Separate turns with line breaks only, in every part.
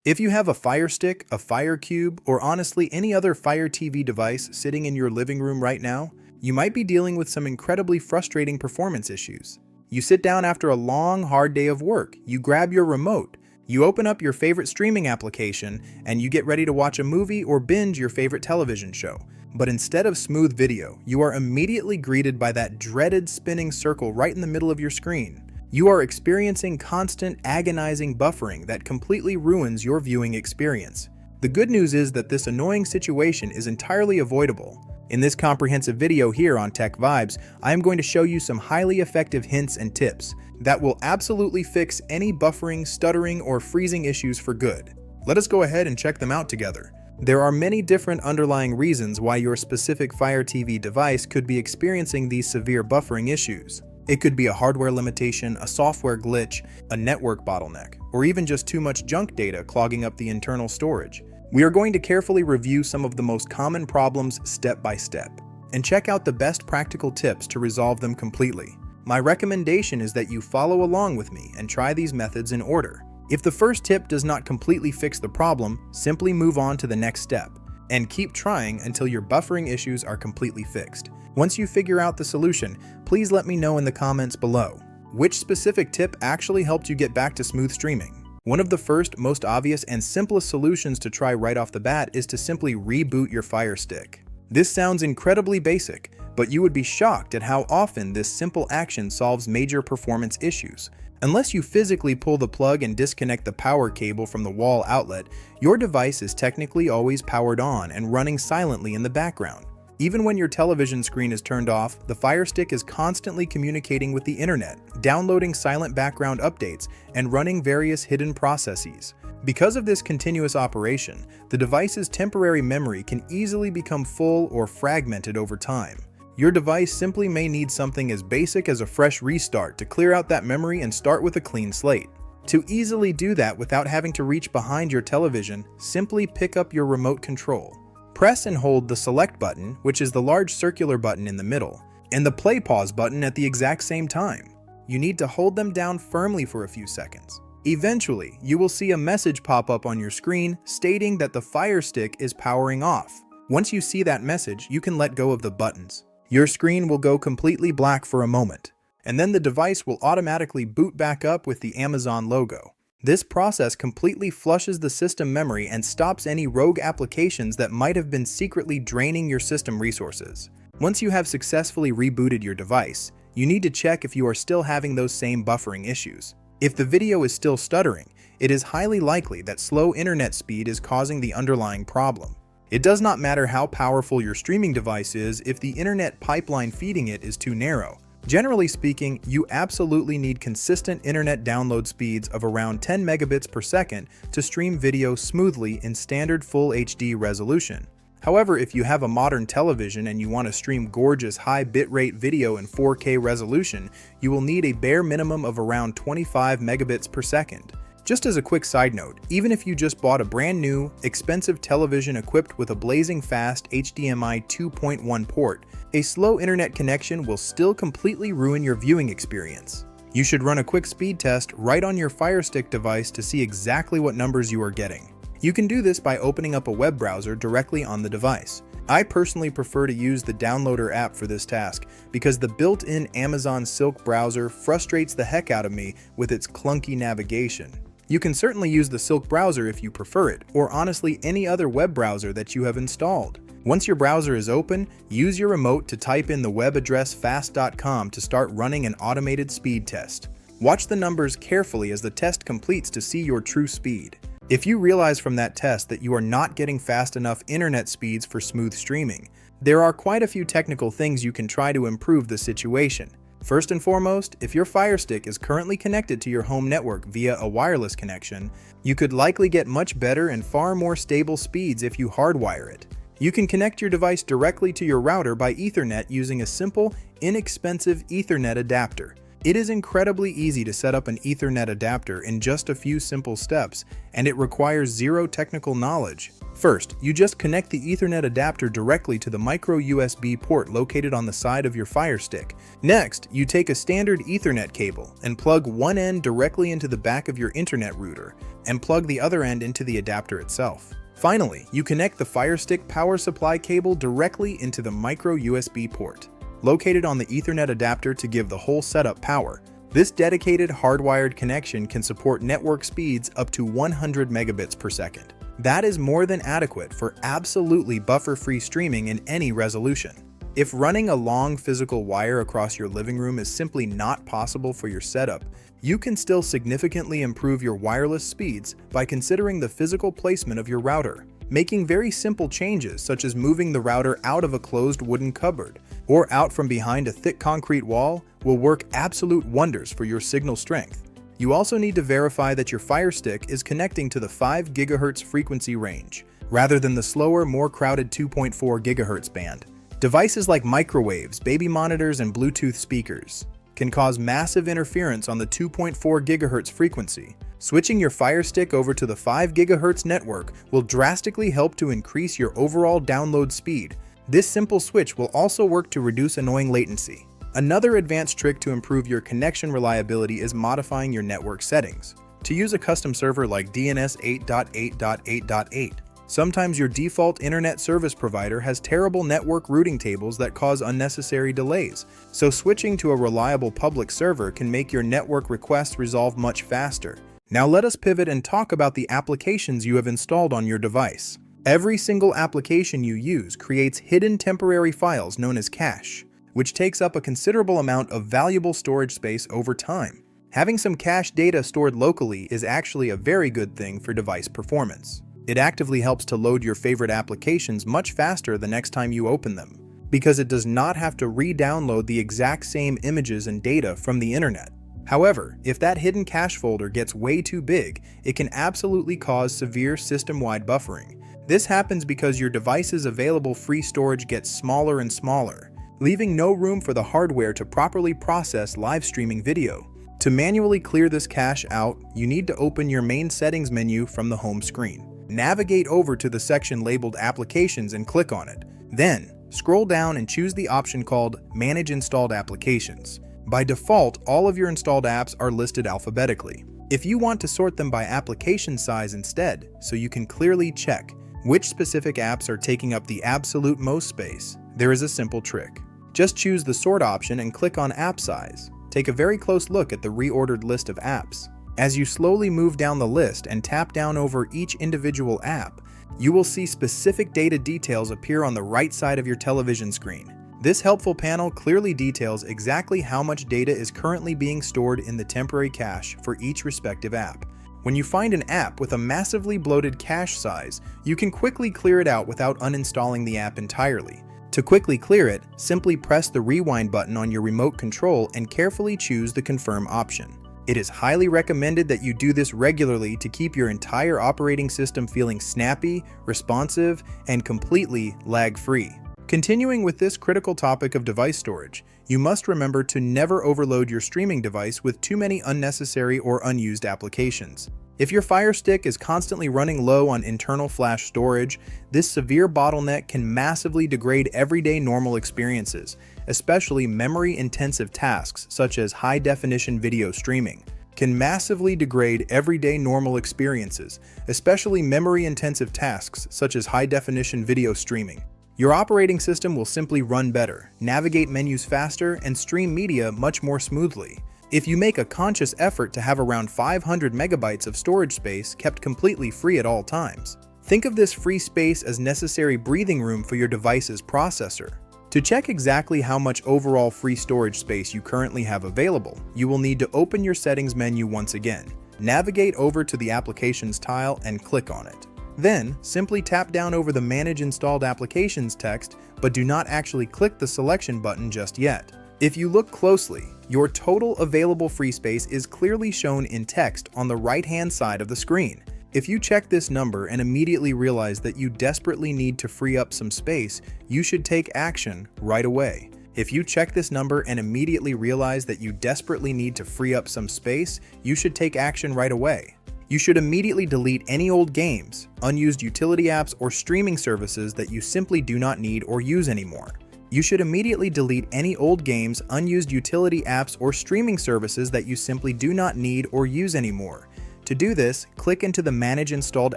If you have a Fire Stick, a Fire Cube, or honestly any other Fire TV device sitting in your living room right now, you might be dealing with some incredibly frustrating performance issues. You sit down after a long, hard day of work, you grab your remote, you open up your favorite streaming application, and you get ready to watch a movie or binge your favorite television show. But instead of smooth video, you are immediately greeted by that dreaded spinning circle right in the middle of your screen. You are experiencing constant, agonizing buffering that completely ruins your viewing experience. The good news is that this annoying situation is entirely avoidable. In this comprehensive video here on Tech Vibes, I am going to show you some highly effective hints and tips that will absolutely fix any buffering, stuttering, or freezing issues for good. Let us go ahead and check them out together. There are many different underlying reasons why your specific Fire TV device could be experiencing these severe buffering issues. It could be a hardware limitation, a software glitch, a network bottleneck, or even just too much junk data clogging up the internal storage. We are going to carefully review some of the most common problems step by step, and check out the best practical tips to resolve them completely. My recommendation is that you follow along with me and try these methods in order. If the first tip does not completely fix the problem, simply move on to the next step, and keep trying until your buffering issues are completely fixed. Once you figure out the solution, please let me know in the comments below. Which specific tip actually helped you get back to smooth streaming? One of the first, most obvious, and simplest solutions to try right off the bat is to simply reboot your Fire Stick. This sounds incredibly basic, but you would be shocked at how often this simple action solves major performance issues. Unless you physically pull the plug and disconnect the power cable from the wall outlet, your device is technically always powered on and running silently in the background. Even when your television screen is turned off, the Fire Stick is constantly communicating with the internet, downloading silent background updates, and running various hidden processes. Because of this continuous operation, the device's temporary memory can easily become full or fragmented over time. Your device simply may need something as basic as a fresh restart to clear out that memory and start with a clean slate. To easily do that without having to reach behind your television, simply pick up your remote control. Press and hold the select button, which is the large circular button in the middle, and the play pause button at the exact same time. You need to hold them down firmly for a few seconds. Eventually, you will see a message pop up on your screen stating that the Fire Stick is powering off. Once you see that message, you can let go of the buttons. Your screen will go completely black for a moment, and then the device will automatically boot back up with the Amazon logo. This process completely flushes the system memory and stops any rogue applications that might have been secretly draining your system resources. Once you have successfully rebooted your device, you need to check if you are still having those same buffering issues. If the video is still stuttering, it is highly likely that slow internet speed is causing the underlying problem. It does not matter how powerful your streaming device is if the internet pipeline feeding it is too narrow. Generally speaking, you absolutely need consistent internet download speeds of around 10 megabits per second to stream video smoothly in standard full HD resolution. However, if you have a modern television and you want to stream gorgeous high bitrate video in 4K resolution, you will need a bare minimum of around 25 megabits per second. Just as a quick side note, even if you just bought a brand new, expensive television equipped with a blazing fast HDMI 2.1 port, a slow internet connection will still completely ruin your viewing experience. You should run a quick speed test right on your Fire Stick device to see exactly what numbers you are getting. You can do this by opening up a web browser directly on the device. I personally prefer to use the Downloader app for this task because the built-in Amazon Silk browser frustrates the heck out of me with its clunky navigation. You can certainly use the Silk browser if you prefer it, or honestly any other web browser that you have installed. Once your browser is open, use your remote to type in the web address fast.com to start running an automated speed test. Watch the numbers carefully as the test completes to see your true speed. If you realize from that test that you are not getting fast enough internet speeds for smooth streaming, there are quite a few technical things you can try to improve the situation. First and foremost, if your Fire Stick is currently connected to your home network via a wireless connection, you could likely get much better and far more stable speeds if you hardwire it. You can connect your device directly to your router by Ethernet using a simple, inexpensive Ethernet adapter. It is incredibly easy to set up an Ethernet adapter in just a few simple steps, and it requires zero technical knowledge. First, you just connect the Ethernet adapter directly to the micro USB port located on the side of your Firestick. Next, you take a standard Ethernet cable and plug one end directly into the back of your internet router and plug the other end into the adapter itself. Finally, you connect the Firestick power supply cable directly into the micro USB port located on the Ethernet adapter to give the whole setup power. This dedicated hardwired connection can support network speeds up to 100 megabits per second. That is more than adequate for absolutely buffer-free streaming in any resolution. If running a long physical wire across your living room is simply not possible for your setup, you can still significantly improve your wireless speeds by considering the physical placement of your router. Making very simple changes such as moving the router out of a closed wooden cupboard or out from behind a thick concrete wall will work absolute wonders for your signal strength. You also need to verify that your Firestick is connecting to the 5 GHz frequency range, rather than the slower, more crowded 2.4 GHz band. Devices like microwaves, baby monitors, and Bluetooth speakers can cause massive interference on the 2.4 GHz frequency. Switching your Firestick over to the 5 GHz network will drastically help to increase your overall download speed. This simple switch will also work to reduce annoying latency. Another advanced trick to improve your connection reliability is modifying your network settings to use a custom server like DNS 8.8.8.8. Sometimes your default internet service provider has terrible network routing tables that cause unnecessary delays, so switching to a reliable public server can make your network requests resolve much faster. Now let us pivot and talk about the applications you have installed on your device. Every single application you use creates hidden temporary files known as cache, which takes up a considerable amount of valuable storage space over time. Having some cache data stored locally is actually a very good thing for device performance. It actively helps to load your favorite applications much faster the next time you open them, because it does not have to re-download the exact same images and data from the internet. However, if that hidden cache folder gets way too big, it can absolutely cause severe system-wide buffering. This happens because your device's available free storage gets smaller and smaller, leaving no room for the hardware to properly process live streaming video. To manually clear this cache out, you need to open your main settings menu from the home screen. Navigate over to the section labeled Applications and click on it. Then, scroll down and choose the option called Manage Installed Applications. By default, all of your installed apps are listed alphabetically. If you want to sort them by application size instead, so you can clearly check which specific apps are taking up the absolute most space, there is a simple trick. Just choose the sort option and click on app size. Take a very close look at the reordered list of apps. As you slowly move down the list and tap down over each individual app, you will see specific data details appear on the right side of your television screen. This helpful panel clearly details exactly how much data is currently being stored in the temporary cache for each respective app. When you find an app with a massively bloated cache size, you can quickly clear it out without uninstalling the app entirely. To quickly clear it, simply press the rewind button on your remote control and carefully choose the confirm option. It is highly recommended that you do this regularly to keep your entire operating system feeling snappy, responsive, and completely lag-free. Continuing with this critical topic of device storage, you must remember to never overload your streaming device with too many unnecessary or unused applications. If your Firestick is constantly running low on internal flash storage, this severe bottleneck can massively degrade everyday normal experiences, especially memory-intensive tasks such as high-definition video streaming. Can massively degrade everyday normal experiences, especially memory-intensive tasks such as high-definition video streaming. Your operating system will simply run better, navigate menus faster, and stream media much more smoothly if you make a conscious effort to have around 500 megabytes of storage space kept completely free at all times. Think of this free space as necessary breathing room for your device's processor. To check exactly how much overall free storage space you currently have available, you will need to open your settings menu once again, navigate over to the Applications tile and click on it. Then, simply tap down over the Manage Installed Applications text, but do not actually click the selection button just yet. If you look closely, your total available free space is clearly shown in text on the right-hand side of the screen. If you check this number and immediately realize that you desperately need to free up some space, you should take action right away. If you check this number and immediately realize that you desperately need to free up some space, you should take action right away. You should immediately delete any old games, unused utility apps, or streaming services that you simply do not need or use anymore. You should immediately delete any old games, unused utility apps, or streaming services that you simply do not need or use anymore. To do this, click into the Manage Installed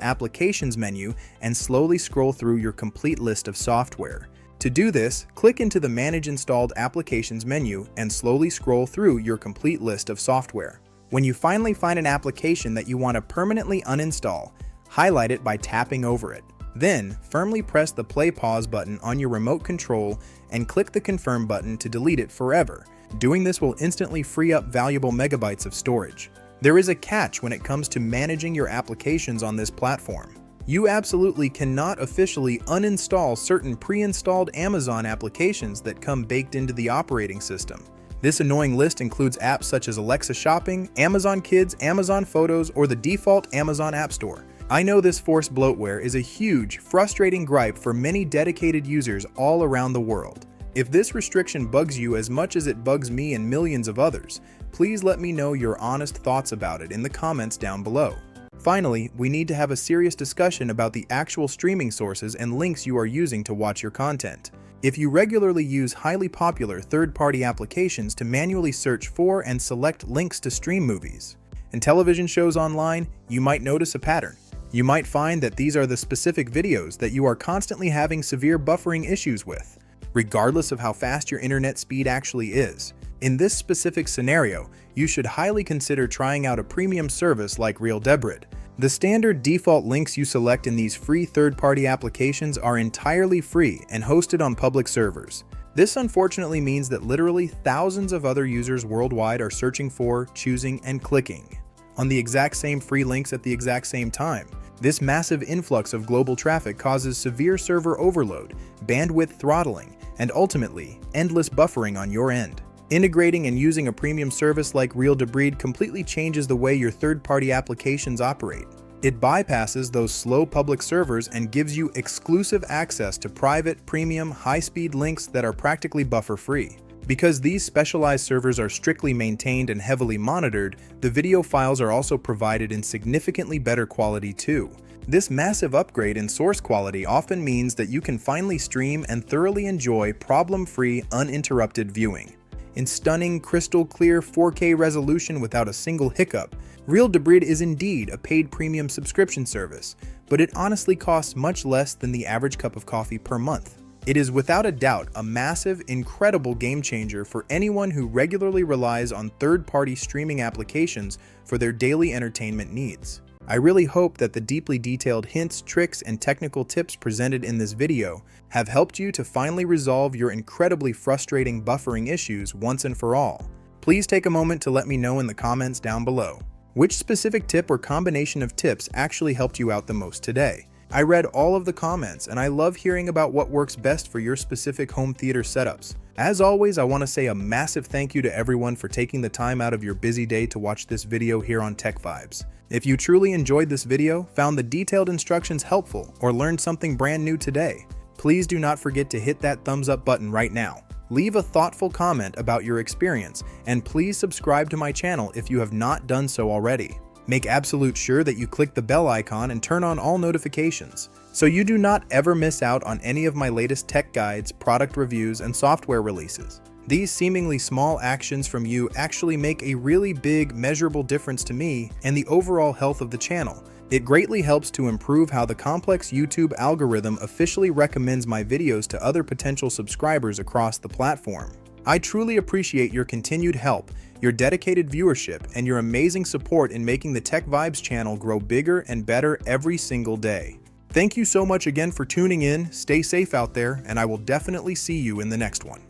Applications menu and slowly scroll through your complete list of software. To do this, click into the Manage Installed Applications menu and slowly scroll through your complete list of software. When you finally find an application that you want to permanently uninstall, highlight it by tapping over it. Then, firmly press the play-pause button on your remote control and click the confirm button to delete it forever. Doing this will instantly free up valuable megabytes of storage. There is a catch when it comes to managing your applications on this platform. You absolutely cannot officially uninstall certain pre-installed Amazon applications that come baked into the operating system. This annoying list includes apps such as Alexa Shopping, Amazon Kids, Amazon Photos, or the default Amazon App Store. I know this forced bloatware is a huge, frustrating gripe for many dedicated users all around the world. If this restriction bugs you as much as it bugs me and millions of others, please let me know your honest thoughts about it in the comments down below. Finally, we need to have a serious discussion about the actual streaming sources and links you are using to watch your content. If you regularly use highly popular third-party applications to manually search for and select links to stream movies and television shows online, you might notice a pattern. You might find that these are the specific videos that you are constantly having severe buffering issues with, regardless of how fast your internet speed actually is. In this specific scenario, you should highly consider trying out a premium service like uninterrupted. The standard default links you select in these free third-party applications are entirely free and hosted on public servers. This unfortunately means that literally thousands of other users worldwide are searching for, choosing, and clicking on the exact same free links at the exact same time. This massive influx of global traffic causes severe server overload, bandwidth throttling, and ultimately, endless buffering on your end. Integrating and using a premium service like uninterrupted completely changes the way your third-party applications operate. It bypasses those slow public servers and gives you exclusive access to private, premium, high-speed links that are practically buffer-free. Because these specialized servers are strictly maintained and heavily monitored, the video files are also provided in significantly better quality too. This massive upgrade in source quality often means that you can finally stream and thoroughly enjoy problem-free, uninterrupted viewing. In stunning, crystal-clear 4K resolution without a single hiccup, uninterrupted is indeed a paid premium subscription service, but it honestly costs much less than the average cup of coffee per month. It is without a doubt a massive, incredible game changer for anyone who regularly relies on third-party streaming applications for their daily entertainment needs. I really hope that the deeply detailed hints, tricks, and technical tips presented in this video have helped you to finally resolve your incredibly frustrating buffering issues once and for all. Please take a moment to let me know in the comments down below. Which specific tip or combination of tips actually helped you out the most today? I read all of the comments and I love hearing about what works best for your specific home theater setups. As always, I want to say a massive thank you to everyone for taking the time out of your busy day to watch this video here on Tech Vibes. If you truly enjoyed this video, found the detailed instructions helpful, or learned something brand new today, please do not forget to hit that thumbs up button right now. Leave a thoughtful comment about your experience, and please subscribe to my channel if you have not done so already. Make absolute sure that you click the bell icon and turn on all notifications, so you do not ever miss out on any of my latest tech guides, product reviews, and software releases. These seemingly small actions from you actually make a really big, measurable difference to me and the overall health of the channel. It greatly helps to improve how the complex YouTube algorithm officially recommends my videos to other potential subscribers across the platform. I truly appreciate your continued help, your dedicated viewership, and your amazing support in making the Tech Vibes channel grow bigger and better every single day. Thank you so much again for tuning in, stay safe out there, and I will definitely see you in the next one.